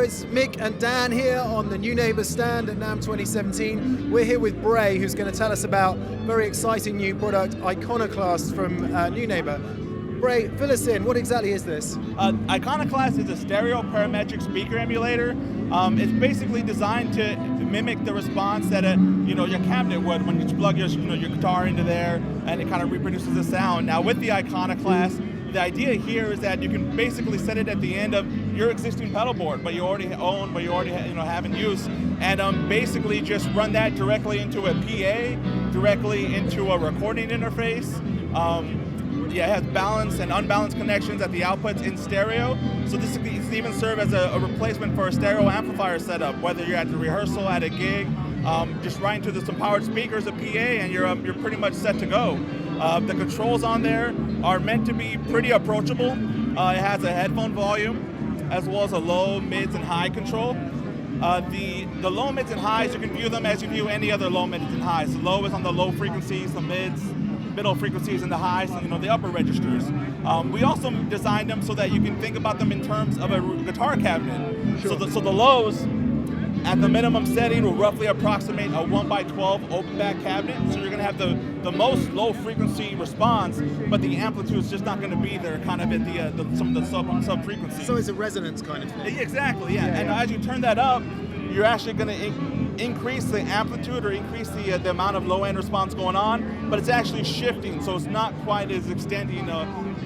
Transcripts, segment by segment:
it's Mick and Dan here on the Neunaber stand at NAMM 2017. We're here with Bray, who's going to tell us about a very exciting new product, Iconoclast from Neunaber. Bray, fill us in. What exactly is this? Iconoclast is a stereo parametric speaker emulator. It's basically designed to mimic the response that your cabinet would when you plug your guitar into there, and it kind of reproduces the sound. Now with the Iconoclast, the idea here is that you can basically set it at the end of your existing pedal board, but you already own, but you already have in use, and basically just run that directly into a PA, directly into a recording interface. It has balanced and unbalanced connections at the outputs in stereo. So this can even serve as a replacement for a stereo amplifier setup, whether you're at the rehearsal, at a gig, just right into some powered speakers, a PA, and you're pretty much set to go. The controls on there are meant to be pretty approachable. It has a headphone volume, as well as a low, mids, and high control. The low, mids, and highs, you can view them as you view any other low, mids, and highs. The low is on the low frequencies, the mids, middle frequencies, and the highs, the upper registers. We also designed them so that you can think about them in terms of a guitar cabinet. Sure. So the lows, at the minimum setting, will roughly approximate a 1x12 open back cabinet. So you're going to have the most low frequency response, but the amplitude is just not going to be there, kind of at some of the sub frequencies. So it's a resonance kind of thing. Exactly, yeah. And as you turn that up, you're actually going to increase the amplitude or increase the amount of low end response going on, but it's actually shifting, so it's not quite as extending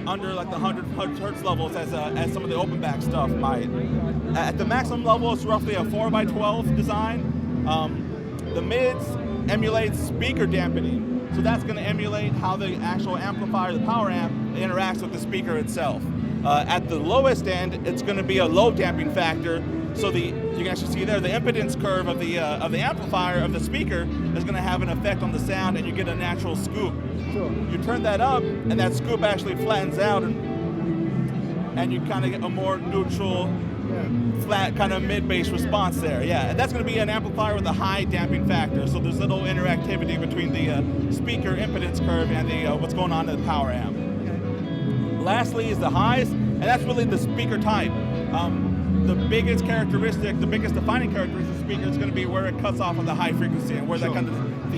under like the 100 hertz levels as some of the open back stuff might. At the maximum level, it's roughly a 4x12 design. The mids emulates speaker dampening, so that's going to emulate how the actual amplifier, the power amp, interacts with the speaker itself. At the lowest end, it's going to be a low damping factor. So you can actually see there the impedance curve of the amplifier of the speaker is going to have an effect on the sound, and you get a natural scoop. Sure. You turn that up, and that scoop actually flattens out, and you kind of get a more neutral, flat kind of mid-bass response there. Yeah, and that's going to be an amplifier with a high damping factor. So there's little interactivity between the speaker impedance curve and what's going on in the power amp. Okay. Lastly is the highs, and that's really the speaker type. The biggest characteristic, the biggest defining characteristic of the speaker is going to be where it cuts off on the high frequency and where that kind of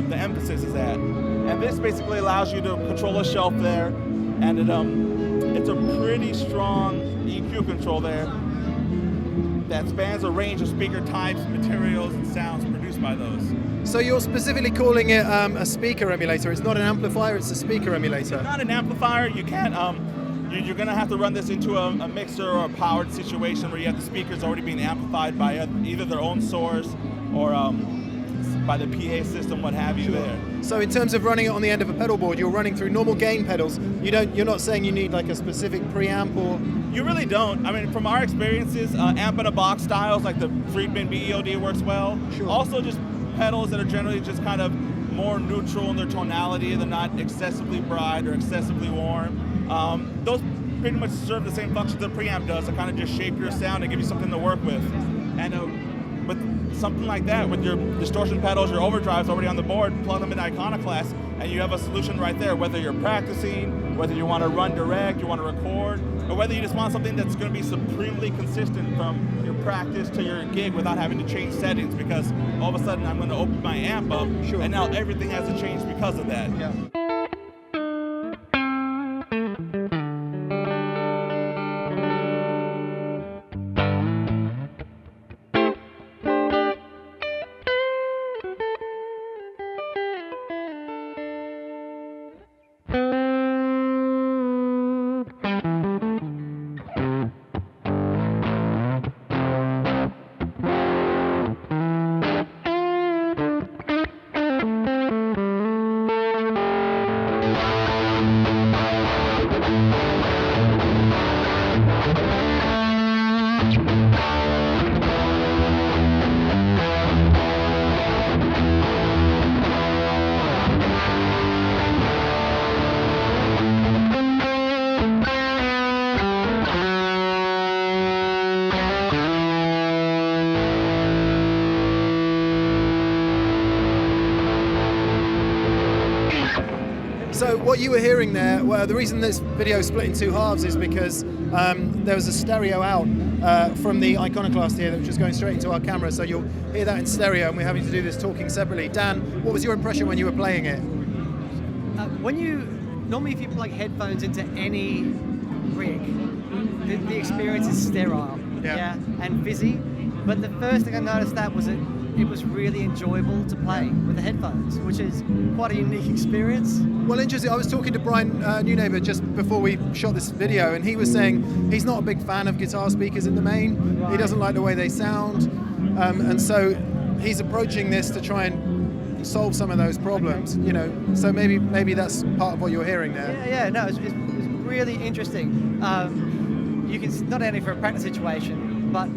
the emphasis is at. And this basically allows you to control a shelf there, and it's a pretty strong EQ control there that spans a range of speaker types, materials, and sounds produced by those. So you're specifically calling it a speaker emulator. It's not an amplifier, it's a speaker emulator. It's not an amplifier. You can't. You're going to have to run this into a mixer or a powered situation where you have the speakers already being amplified by either their own source or by the PA system, what have you there. So in terms of running it on the end of a pedal board, you're running through normal gain pedals. You're not saying you need like a specific preamp or... You really don't. I mean, from our experiences, amp in a box styles like the Friedman BEOD works well. Sure. Also just pedals that are generally just kind of more neutral in their tonality. They're not excessively bright or excessively warm. Those pretty much serve the same functions that preamp does, to kind of just shape your sound and give you something to work with. And with something like that, with your distortion pedals, your overdrives already on the board, plug them in Iconoclast, and you have a solution right there, whether you're practicing, whether you want to run direct, you want to record, or whether you just want something that's going to be supremely consistent from your practice to your gig without having to change settings, because all of a sudden I'm going to open my amp up, and now everything has to change because of that. Yeah. So what you were hearing there, well, the reason this video is split in two halves is because there was a stereo out from the Iconoclast here, which is going straight into our camera, so you'll hear that in stereo, and we're having to do this talking separately. Dan, what was your impression when you were playing it? Normally if you plug headphones into any rig, the experience is sterile, and fizzy. But the first thing I noticed that was it was really enjoyable to play with the headphones, which is quite a unique experience. Well, interesting. I was talking to Brian Neunaber just before we shot this video, and he was saying he's not a big fan of guitar speakers in the main. Right. He doesn't like the way they sound, and so he's approaching this to try and solve some of those problems. You know, so maybe that's part of what you're hearing there. No, it's really interesting. You can not only for a practice situation, but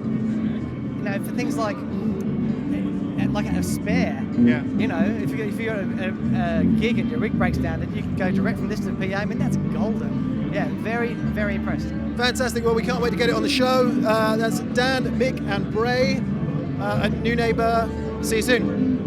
for things like a spare. Yeah. If you got a gig and your rig breaks down, then you can go direct from this to the PA. I mean, that's golden. Yeah, very, very impressed. Fantastic. Well, we can't wait to get it on the show. That's Dan, Mick, and Bray at Neunaber. See you soon.